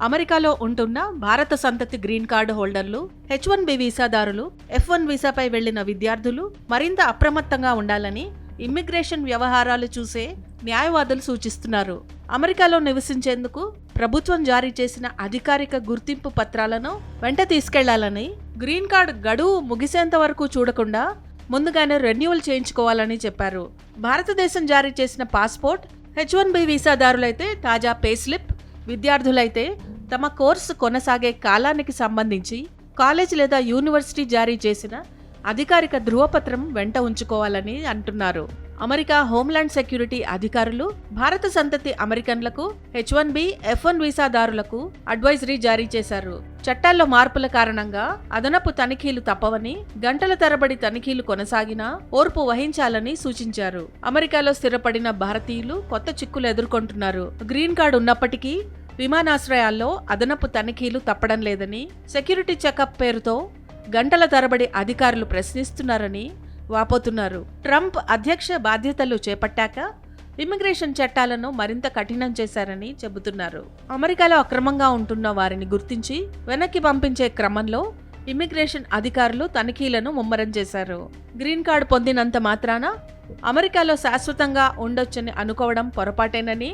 అమెరికాలో ఉంటున్న భారత సంతతి గ్రీన్ కార్డు హోల్డర్లు, H1B వీసాదారులు, F1 వీసాపై వెళ్లిన విద్యార్థులు మరింత అప్రమత్తంగా ఉండాలని ఇమ్మిగ్రేషన్ వ్యవహారాలు చూసే న్యాయవాదులు సూచిస్తున్నారు. అమెరికాలో నివసించేందుకు ప్రభుత్వం జారీ చేసిన అధికారిక గుర్తింపు పత్రాలను వెంట తీసుకెళ్లాలని, గ్రీన్ కార్డు గడువు ముగిసేంత వరకు చూడకుండా ముందుగానే రెన్యువల్ చేయించుకోవాలని చెప్పారు. భారతదేశం జారీ చేసిన పాస్పోర్ట్, H1B వీసాదారులైతే తాజా పే స్లిప్, విద్యార్థులైతే తమ కోర్సు కొనసాగే కాలానికి సంబంధించి కాలేజ్ లేదా యూనివర్సిటీ జారీ చేసిన అధికారిక ధృవపత్రం వెంట ఉంచుకోవాలని అంటున్నారు. అమెరికా హోంల్యాండ్ సెక్యూరిటీ అధికారులు భారత సంతతి అమెరికన్లకు, H1B, F1 వీసాదారులకు అడ్వైజరీ జారీ చేశారు. చట్టాల్లో మార్పుల కారణంగా అదనపు తనిఖీలు తప్పవని, గంటల తరబడి తనిఖీలు కొనసాగినా ఓర్పు వహించాలని సూచించారు. అమెరికాలో స్థిరపడిన భారతీయులు కొత్త చిక్కులు ఎదుర్కొంటున్నారు. గ్రీన్ కార్డు ఉన్నప్పటికీ విమానాశ్రయాల్లో అదనపు తనిఖీలు తప్పడం లేదని, సెక్యూరిటీ చెకప్ పేరుతో గంటల తరబడి అధికారులు ప్రశ్నిస్తున్నారని వాపోతున్నారు. ట్రంప్ అధ్యక్ష బాధ్యతలు చేపట్టాక ఇమ్మిగ్రేషన్ చట్టాలను మరింత కఠినం చేశారని చెబుతున్నారు. అమెరికాలో అక్రమంగా ఉంటున్న వారిని గుర్తించి వెనక్కి పంపించే క్రమంలో ఇమ్మిగ్రేషన్ అధికారులు తనిఖీలను ముమ్మరం చేశారు. గ్రీన్ కార్డు పొందినంత మాత్రాన అమెరికాలో శాశ్వతంగా ఉండొచ్చని అనుకోవడం పొరపాటేనని,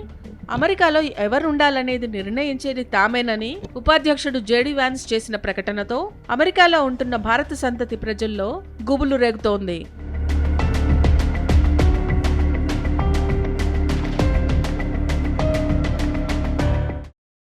అమెరికాలో ఎవరుండాలనేది నిర్ణయించేది తామేనని ఉపాధ్యక్షుడు జేడీ వ్యాన్స్ చేసిన ప్రకటనతో అమెరికాలో ఉంటున్న భారత సంతతి ప్రజల్లో గుబులు రేగుతోంది.